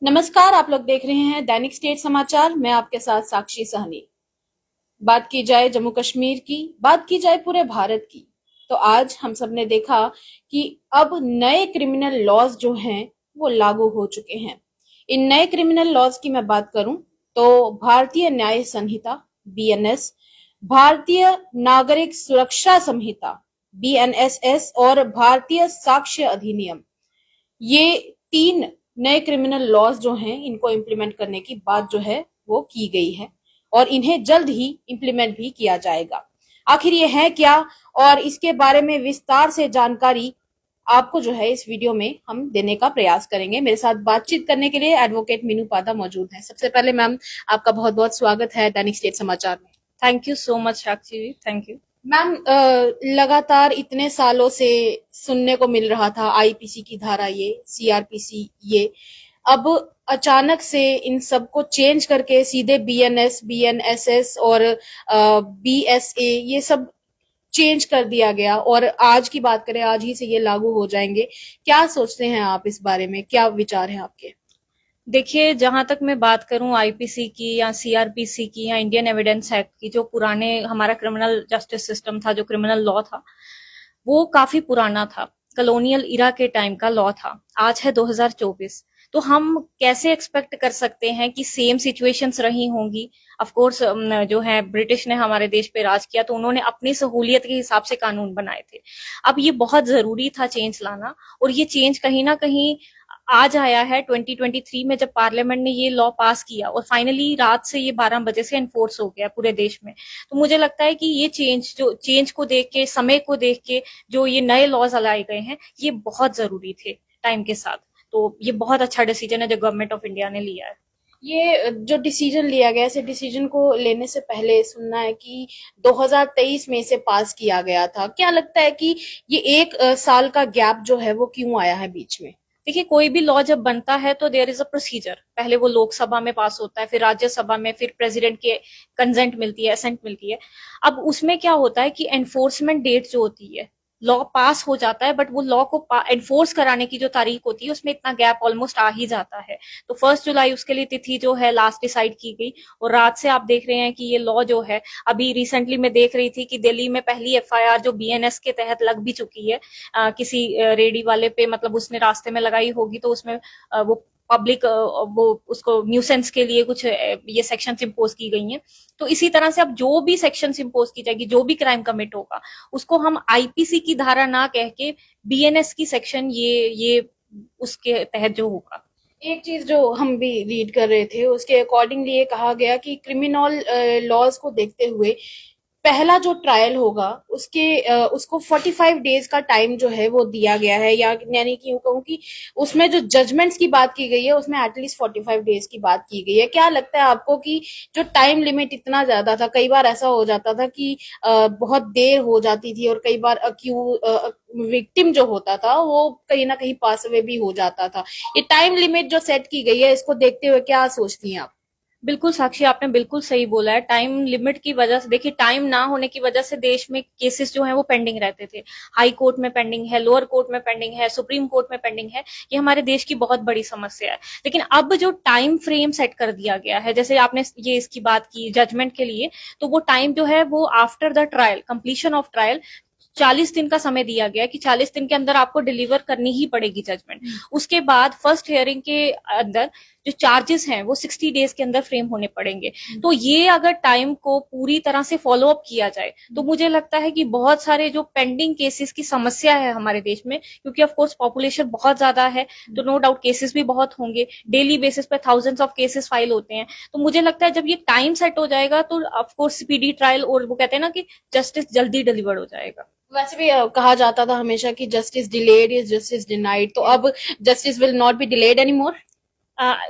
नमस्कार। आप लोग देख रहे हैं दैनिक स्टेट समाचार। मैं आपके साथ साक्षी सहनी। बात की जाए जम्मू कश्मीर की, बात की जाए पूरे भारत की, तो आज हम सब ने देखा कि अब नए क्रिमिनल लॉज जो हैं वो लागू हो चुके हैं। इन नए क्रिमिनल लॉज की मैं बात करूं तो भारतीय न्याय संहिता बीएनएस, भारतीय नागरिक सुरक्षा संहिता बीएनएसएस और भारतीय साक्ष्य अधिनियम, ये तीन नए क्रिमिनल लॉज जो हैं इनको इम्प्लीमेंट करने की बात जो है वो की गई है और इन्हें जल्द ही इम्प्लीमेंट भी किया जाएगा। आखिर ये है क्या और इसके बारे में विस्तार से जानकारी आपको जो है इस वीडियो में हम देने का प्रयास करेंगे। मेरे साथ बातचीत करने के लिए एडवोकेट मीनू पादा मौजूद हैं। सबसे पहले मैम, आपका बहुत बहुत स्वागत है दैनिक स्टेट समाचार में। Thank you so much Sakshi, thank you. Ma'am, लगातार इतने सालों से सुनने को मिल रहा था आईपीसी की धारा, ये सीआरपीसी, ये अब अचानक से इन सबको चेंज करके सीधे बीएनएस, बीएनएसएस और बीएसए ये सब चेंज कर दिया गया और आज की बात करें, आज ही से ये लागू हो जाएंगे। क्या सोचते हैं आप इस बारे में, क्या विचार हैं आपके? देखिए, जहां तक मैं बात करूं आईपीसी की या सीआरपीसी की या इंडियन एविडेंस एक्ट की, जो पुराने हमारा क्रिमिनल जस्टिस सिस्टम था, जो क्रिमिनल लॉ था, वो काफी पुराना था। कॉलोनियल इरा के टाइम का लॉ था। आज है 2024। तो हम कैसे एक्सपेक्ट कर सकते हैं कि सेम सिचुएशंस रही होंगी? ऑफ कोर्स जो है ब्रिटिश ने हमारे देश पे राज किया, तो उन्होंने अपनी सहूलियत के हिसाब से कानून बनाए थे। अब ये बहुत जरूरी था चेंज लाना, और ये चेंज कहीं ना कहीं आज आया है 2023 में, जब पार्लियामेंट ने ये लॉ पास किया और फाइनली रात से ये 12 बजे से एनफोर्स हो गया पूरे देश में। तो मुझे लगता है कि ये चेंज को देख के, समय को देख के जो ये नए लॉज लाए गए हैं, ये बहुत जरूरी थे टाइम के साथ। तो ये बहुत अच्छा डिसीजन है जो गवर्नमेंट ऑफ इंडिया ने लिया है। ये जो डिसीजन लिया गया, ऐसे डिसीजन को लेने से पहले सुनना है कि 2023 में इसे पास किया गया था। क्या लगता है कि ये एक साल का गैप जो है वो क्यों आया है बीच में? देखिए, कोई भी लॉ जब बनता है तो देयर इज अ प्रोसीजर। पहले वो लोकसभा में पास होता है, फिर राज्यसभा में, फिर प्रेसिडेंट के कंसेंट मिलती है, असेंट मिलती है। अब उसमें क्या होता है कि एनफोर्समेंट डेट जो होती है, लॉ पास हो जाता है, बट वो लॉ को एनफोर्स कराने की जो तारीख होती है, उसमें इतना गैप ऑलमोस्ट आ ही जाता है। तो 1 जुलाई उसके लिए तिथि जो है लास्ट डिसाइड की गई, और रात से आप देख रहे हैं कि ये लॉ जो है, अभी रिसेंटली मैं देख रही थी कि दिल्ली में पहली एफआईआर जो बीएनएस के तहत लग भी चुकी है, किसी रेडी वाले पे, मतलब उसने रास्ते में लगाई होगी, तो उसमें वो पब्लिक वो उसको न्यूसेंस के लिए कुछ ये सेक्शन इम्पोज की गई हैं। तो इसी तरह से अब जो भी सेक्शन इम्पोज की जाएगी, जो भी क्राइम कमिट होगा, उसको हम आईपीसी की धारा ना कह के बीएनएस की सेक्शन, ये उसके तहत जो होगा। एक चीज जो हम भी रीड कर रहे थे उसके अकॉर्डिंगली ये कहा गया कि क्रिमिनल लॉज को देखते हुए पहला जो ट्रायल होगा उसको 45 डेज का टाइम जो है वो दिया गया है, या यानी कि यूं कहूं कि उसमें जो जजमेंट्स की बात की गई है उसमें एटलीस्ट 45 डेज की बात की गई है। क्या लगता है आपको कि जो टाइम लिमिट इतना ज्यादा था, कई बार ऐसा हो जाता था कि बहुत देर हो जाती थी और कई बार विक्टिम जो होता था वो कहीं ना कहीं पास अवे भी हो जाता था। ये टाइम लिमिट जो सेट की गई है, इसको देखते हुए क्या सोचती हैं आप? बिल्कुल साक्षी, आपने बिल्कुल सही बोला है। टाइम लिमिट की वजह से, देखिए, टाइम ना होने की वजह से देश में केसेस जो हैं वो पेंडिंग रहते थे। हाई कोर्ट में पेंडिंग है, लोअर कोर्ट में पेंडिंग है, सुप्रीम कोर्ट में पेंडिंग है। ये हमारे देश की बहुत बड़ी समस्या है। लेकिन अब जो टाइम फ्रेम सेट कर दिया गया है, जैसे आपने ये इसकी बात की जजमेंट के लिए, तो वो टाइम जो है वो after the trial, completion of trial, 40 दिन का समय दिया गया कि 40 दिन के अंदर आपको डिलीवर करनी ही पड़ेगी जजमेंट। उसके बाद फर्स्ट हियरिंग के अंदर जो चार्जेस हैं वो 60 डेज के अंदर फ्रेम होने पड़ेंगे। तो ये अगर टाइम को पूरी तरह से फॉलो अप किया जाए, तो मुझे लगता है कि बहुत सारे जो पेंडिंग केसेस की समस्या है हमारे देश में, क्योंकि ऑफ कोर्स पॉपुलेशन बहुत ज्यादा है, तो नो डाउट केसेस भी बहुत होंगे। डेली बेसिस पे थाउजेंड्स ऑफ केसेस फाइल होते हैं। तो मुझे लगता है जब ये टाइम सेट हो जाएगा, तो ऑफ कोर्स स्पीडी ट्रायल, और वो कहते हैं ना कि जस्टिस जल्दी डिलीवर हो जाएगा। वैसे भी कहा जाता था हमेशा कि justice delayed is justice denied, तो अब justice will not be delayed any more.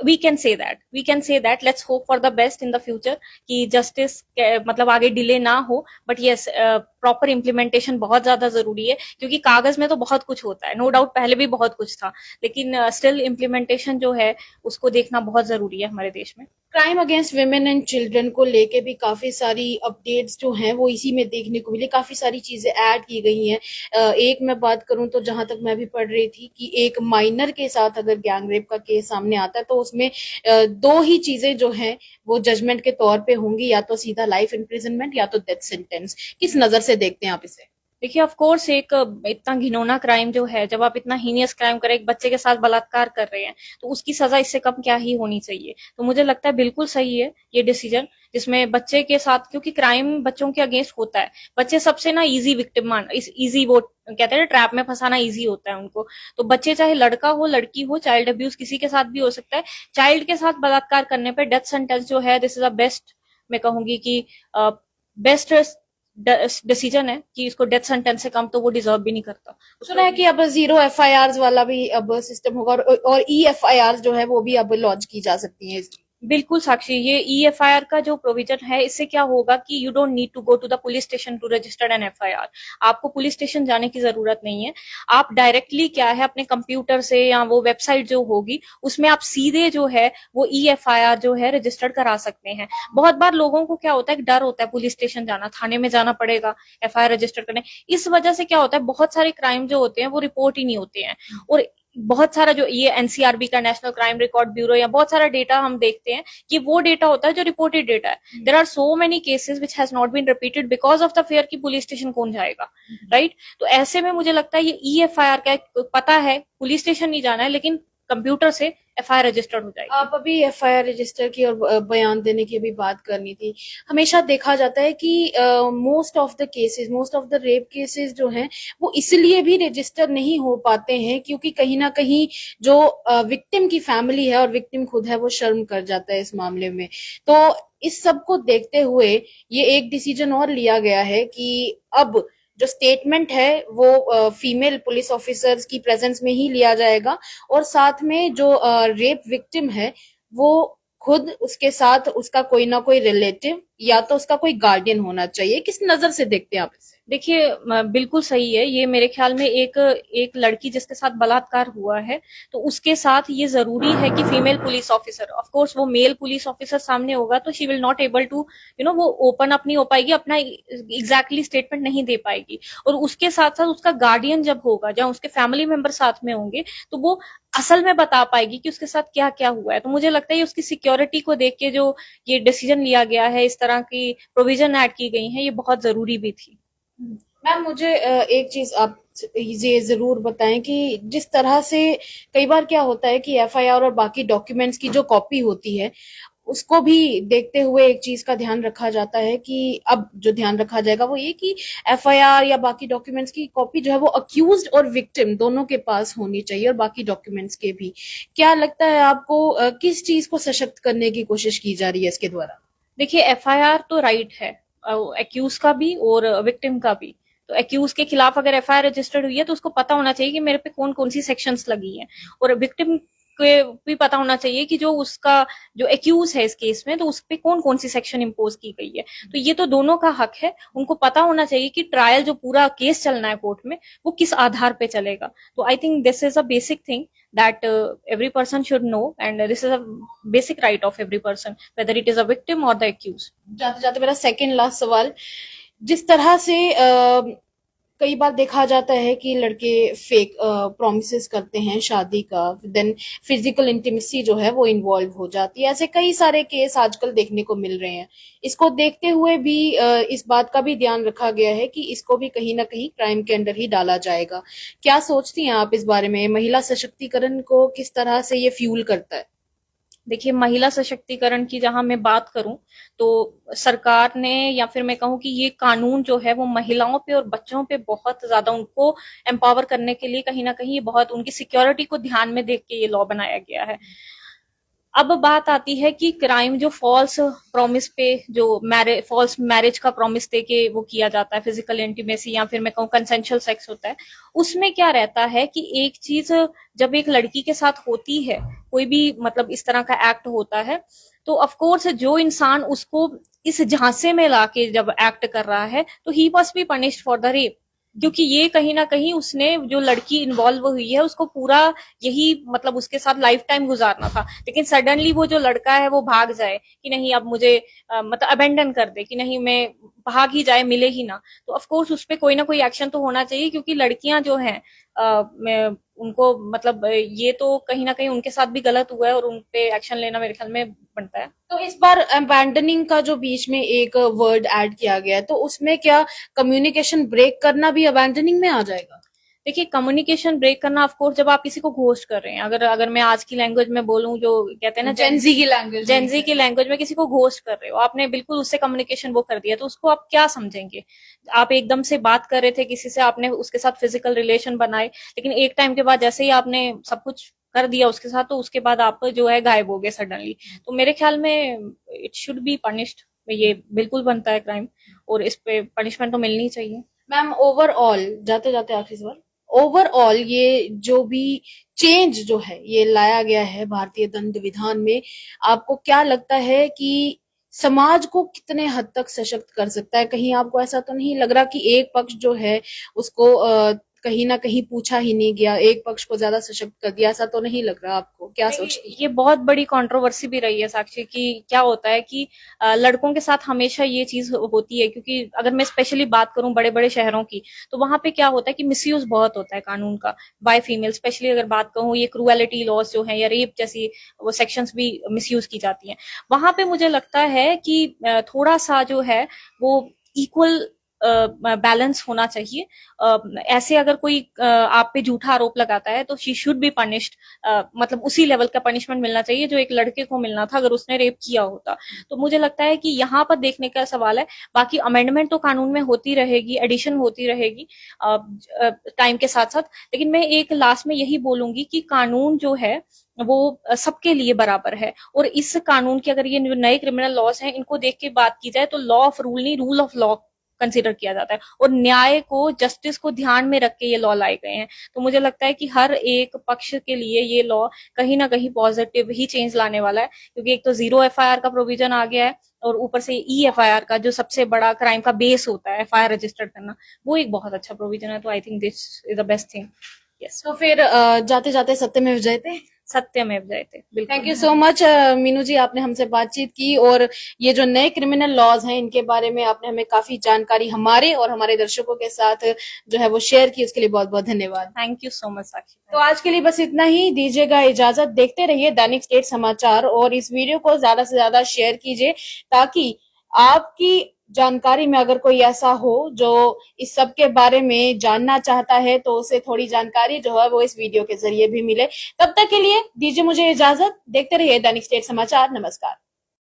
We can say that let's hope for the best in the future, कि जस्टिस मतलब आगे डिले ना हो। बट यस, प्रॉपर इम्प्लीमेंटेशन बहुत ज्यादा जरूरी है, क्योंकि कागज में तो बहुत कुछ होता है, नो डाउट पहले भी बहुत कुछ था, लेकिन स्टिल इम्प्लीमेंटेशन जो है उसको देखना बहुत जरूरी है हमारे देश में। Crime against women and children को लेके भी काफी सारी अपडेट्स जो हैं वो इसी में देखने को मिली, काफी सारी चीजें ऐड की गई हैं। एक मैं बात करूं तो जहां तक मैं भी पढ़ रही थी कि एक माइनर के साथ अगर गैंग रेप का केस सामने आता है तो उसमें दो ही चीजें जो हैं वो जजमेंट के तौर पे होंगी, या तो सीधा लाइफ इम्प्रिजनमेंट या तो डेथ सेंटेंस। किस नजर से देखते हैं आप इसे? देखिए ऑफ कोर्स एक इतना घिनौना क्राइम जो है, जब आप इतना हीनियस क्राइम करें, एक बच्चे के साथ बलात्कार कर रहे हैं, तो उसकी सजा इससे कम क्या ही होनी चाहिए। तो मुझे लगता है बिल्कुल सही है ये डिसीजन, जिसमें बच्चे के साथ, क्योंकि क्राइम बच्चों के अगेंस्ट होता है, बच्चे सबसे ना इजी विक्टिम मान, इस इजी वो कहते हैं ट्रैप में फंसाना इजी होता है उनको। तो बच्चे चाहे लड़का हो लड़की हो, चाइल्ड अब्यूज किसी के साथ भी हो सकता है। चाइल्ड के साथ बलात्कार करने पर डेथ सेंटेंस जो है, दिस इज अ बेस्ट, मैं कहूंगी कि बेस्ट डिसीजन है कि इसको डेथ सेंटेंस से कम तो वो डिजर्व भी नहीं करता। सुना है कि अब 0 FIRs वाला भी अब सिस्टम होगा, और EFIR जो है वो भी अब लॉन्च की जा सकती है। बिल्कुल साक्षी, ये ईएफआईआर का जो प्रोविजन है, इससे क्या होगा कि you don't need to go to the police station to register an FIR. आपको पुलिस स्टेशन जाने की जरूरत नहीं है। आप डायरेक्टली क्या है, अपने कंप्यूटर से या वो वेबसाइट जो होगी उसमें आप सीधे जो है वो ईएफआईआर जो है रजिस्टर्ड करा सकते हैं। बहुत बार लोगों को क्या होता है, डर होता है पुलिस स्टेशन जाना, थाने में जाना पड़ेगा एफआईआर रजिस्टर करने। इस वजह से क्या होता है, बहुत सारे क्राइम जो होते हैं वो रिपोर्ट ही नहीं होते हैं। और बहुत सारा जो ये एनसीआरबी का, नेशनल क्राइम रिकॉर्ड ब्यूरो, या बहुत सारा डेटा हम देखते हैं कि वो डेटा होता है जो रिपोर्टेड डेटा है। There are so many cases which has not been repeated because of the fear कि पुलिस स्टेशन कौन जाएगा, राइट। तो ऐसे में मुझे लगता है ये ईएफआईआर का पता है पुलिस स्टेशन नहीं जाना है, लेकिन कंप्यूटर से एफआईआर रजिस्टर्ड हो जाएगी। आप अभी FIR रजिस्टर की और बयान देने की अभी बात करनी थी। हमेशा देखा जाता है कि most of the cases, most of the rape cases जो हैं वो इसलिए भी रजिस्टर नहीं हो पाते हैं क्योंकि कहीं ना कहीं जो विक्टिम की फैमिली है और विक्टिम खुद है वो शर्म कर जाता है इस मामले में। तो इस सब को देखते हुए ये एक डिसीजन और लिया गया है कि अब जो स्टेटमेंट है वो फीमेल पुलिस ऑफिसर्स की प्रेजेंस में ही लिया जाएगा, और साथ में जो रेप विक्टिम है वो खुद, उसके साथ उसका कोई ना कोई रिलेटिव या तो उसका कोई गार्डियन होना चाहिए। किस नजर से देखते हैं आप इसे? देखिए बिल्कुल सही है ये। मेरे ख्याल में एक एक लड़की जिसके साथ बलात्कार हुआ है, तो उसके साथ ये जरूरी है कि female police officer, of course वो मेल पुलिस ऑफिसर सामने होगा तो she will not able to वो ओपन अप नहीं हो पाएगी, अपना एग्जैक्टली स्टेटमेंट नहीं दे पाएगी। और उसके साथ साथ उसका गार्डियन जब होगा, जहाँ उसके फैमिली मेंबर साथ में होंगे, तो वो असल में बता पाएगी कि उसके साथ क्या क्या हुआ है। तो मुझे लगता है ये उसकी सिक्योरिटी को देख के जो ये डिसीजन लिया गया है, इस तरह की प्रोविजन ऐड की गई है, ये बहुत जरूरी भी थी। मैम मुझे एक चीज आप ये जरूर बताएं कि जिस तरह से कई बार क्या होता है कि FIR और बाकी डॉक्यूमेंट्स की जो कॉपी होती है उसको भी देखते हुए एक चीज का ध्यान रखा जाता है कि अब जो ध्यान रखा जाएगा वो ये कि FIR या बाकी डॉक्यूमेंट्स की कॉपी जो है वो अक्यूज्ड और विक्टिम दोनों के पास होनी चाहिए, और बाकी डॉक्यूमेंट्स के भी। क्या लगता है आपको किस चीज को सशक्त करने की कोशिश की जा रही है इसके द्वारा? देखिए एफआईआर तो राइट है एक्यूज का भी और विक्टिम का भी। तो एक्यूज के खिलाफ अगर एफआईआर रजिस्टर्ड हुई है तो उसको पता होना चाहिए कि मेरे पे कौन कौन सी सेक्शंस लगी हैं, और विक्टिम के भी पता होना चाहिए कि जो उसका जो एक्यूज है इस केस में, तो उस पे कौन कौन सी सेक्शन इम्पोज की गई है। तो ये तो दोनों का हक है, उनको पता होना चाहिए कि ट्रायल जो पूरा केस चलना है कोर्ट में वो किस आधार पे चलेगा। तो I think this is a basic thing that every person should know, and this is a basic right of every person, whether it is a victim or the accused. जाते जाते मेरा सेकंड लास्ट सवाल, जिस तरह से कई बार देखा जाता है कि लड़के फेक प्रोमिस करते हैं शादी का, देन फिजिकल इंटीमेसी जो है वो इन्वॉल्व हो जाती है। ऐसे कई सारे केस आजकल देखने को मिल रहे हैं। इसको देखते हुए भी इस बात का भी ध्यान रखा गया है कि इसको भी कहीं ना कहीं क्राइम के अंडर ही डाला जाएगा। क्या सोचती हैं आप इस बारे में? महिला सशक्तिकरण को किस तरह से ये फ्यूल करता है? देखिए महिला सशक्तिकरण की जहां मैं बात करूं, तो सरकार ने, या फिर मैं कहूं कि ये कानून जो है वो महिलाओं पे और बच्चों पे बहुत ज्यादा उनको एम्पावर करने के लिए कहीं ना कहीं बहुत उनकी सिक्योरिटी को ध्यान में देख के ये लॉ बनाया गया है। अब बात आती है कि क्राइम जो फॉल्स प्रॉमिस पे, जो फॉल्स मैरिज का प्रॉमिस दे के वो किया जाता है, फिजिकल इंटीमेसी या फिर मैं कहूँ कंसेंशुअल सेक्स होता है, उसमें क्या रहता है कि एक चीज जब एक लड़की के साथ होती है, कोई भी मतलब इस तरह का एक्ट होता है, तो ऑफ कोर्स जो इंसान उसको इस झांसे में लाके जब एक्ट कर रहा है तो he must be punished for the rape. क्योंकि ये कहीं ना कहीं उसने जो लड़की इन्वॉल्व हुई है उसको पूरा यही मतलब उसके साथ लाइफ टाइम गुजारना था, लेकिन सडनली वो जो लड़का है वो भाग जाए कि नहीं अब मुझे मतलब अबेंडन कर दे कि नहीं मैं भाग ही जाए मिले ही ना, तो ऑफ कोर्स उस पर कोई ना कोई एक्शन तो होना चाहिए, क्योंकि लड़कियां जो हैं मैं उनको मतलब ये तो कहीं ना कहीं उनके साथ भी गलत हुआ है और उन पे एक्शन लेना मेरे ख्याल में बनता है। तो इस बार अबैंडनिंग का जो बीच में एक वर्ड ऐड किया गया है, तो उसमें क्या कम्युनिकेशन ब्रेक करना भी अबैंडनिंग में आ जाएगा? देखिए कम्युनिकेशन ब्रेक करना ऑफ कोर्स जब आप किसी को घोस्ट कर रहे हैं, अगर अगर मैं आज की लैंग्वेज में बोलूं जो कहते हैं ना जेंजी की लैंग्वेज में जेंजी की लैंग्वेज में किसी को घोस्ट कर रहे हो आपने, बिल्कुल उससे कम्युनिकेशन वो कर दिया, तो उसको आप क्या समझेंगे? आप एकदम से बात कर रहे थे किसी से, आपने उसके साथ फिजिकल रिलेशन बनाए, लेकिन एक टाइम के बाद जैसे ही आपने सब कुछ कर दिया उसके साथ, तो उसके बाद आप जो है गायब हो गए सडनली। तो मेरे ख्याल में इट शुड बी पनिश्ड, ये बिल्कुल बनता है क्राइम, और इस पे पनिशमेंट तो मिलनी चाहिए। मैम ओवरऑल, जाते जाते आखिरी सवाल, ओवरऑल ये जो भी चेंज जो है ये लाया गया है भारतीय दंड विधान में, आपको क्या लगता है कि समाज को कितने हद तक सशक्त कर सकता है? कहीं आपको ऐसा तो नहीं लग रहा कि एक पक्ष जो है उसको कहीं ना कहीं पूछा ही नहीं गया, एक पक्ष को ज्यादा सशक्त कर दिया, ऐसा तो नहीं लग रहा आपको? क्या सोचती ये बहुत बड़ी कंट्रोवर्सी भी रही है साक्षी, कि क्या होता है कि लड़कों के साथ हमेशा ये चीज होती है, क्योंकि अगर मैं स्पेशली बात करूं बड़े बड़े शहरों की, तो वहां पे क्या होता है कि मिसयूज बहुत होता है कानून का बाय फीमेल, स्पेशली अगर बात कहूं ये क्रूएलिटी लॉज जो है या रेप जैसी वो सेक्शंस भी मिसयूज की जाती हैं। वहां पे मुझे लगता है कि थोड़ा सा जो है वो इक्वल बैलेंस होना चाहिए। ऐसे अगर कोई आप पे झूठा आरोप लगाता है तो शी शुड बी पनिश्ड, मतलब उसी लेवल का पनिशमेंट मिलना चाहिए जो एक लड़के को मिलना था अगर उसने रेप किया होता। तो मुझे लगता है कि यहाँ पर देखने का सवाल है। बाकी अमेंडमेंट तो कानून में होती रहेगी, एडिशन होती रहेगी टाइम के साथ साथ, लेकिन मैं एक लास्ट में यही बोलूंगी कि कानून जो है वो सबके लिए बराबर है, और इस कानून के अगर ये नए क्रिमिनल लॉज हैं इनको देख के बात की जाए तो लॉ ऑफ रूल नहीं, रूल ऑफ लॉ कंसिडर किया जाता है, और न्याय को जस्टिस को ध्यान में रख के ये लॉ लाए गए हैं। तो मुझे लगता है कि हर एक पक्ष के लिए ये लॉ कहीं ना कहीं पॉजिटिव ही चेंज लाने वाला है, क्योंकि एक तो 0 FIR का प्रोविजन आ गया है, और ऊपर से EFIR का जो सबसे बड़ा क्राइम का बेस होता है FIR रजिस्टर्ड करना, वो एक बहुत अच्छा प्रोविजन है। तो I think this is the best thing. Yes, तो फिर जाते जाते सत्यमेव जयते। सत्यमेव जयते, बिल्कुल। Thank you so much Meenu ji, आपने हमसे बातचीत की और ये जो नए क्रिमिनल लॉज हैं इनके बारे में आपने हमें काफी जानकारी हमारे और हमारे दर्शकों के साथ जो है वो शेयर की, उसके लिए बहुत बहुत धन्यवाद। थैंक यू सो मच साक्षी। तो आज के लिए बस इतना ही, दीजिएगा इजाजत। देखते रहिए दैनिक स्टेट समाचार और इस वीडियो को ज्यादा से ज्यादा शेयर कीजिए, ताकि आपकी जानकारी में अगर कोई ऐसा हो जो इस सब के बारे में जानना चाहता है तो उसे थोड़ी जानकारी जो है वो इस वीडियो के जरिए भी मिले। तब तक के लिए दीजिए मुझे इजाजत। देखते रहिए दैनिक स्टेट समाचार। नमस्कार।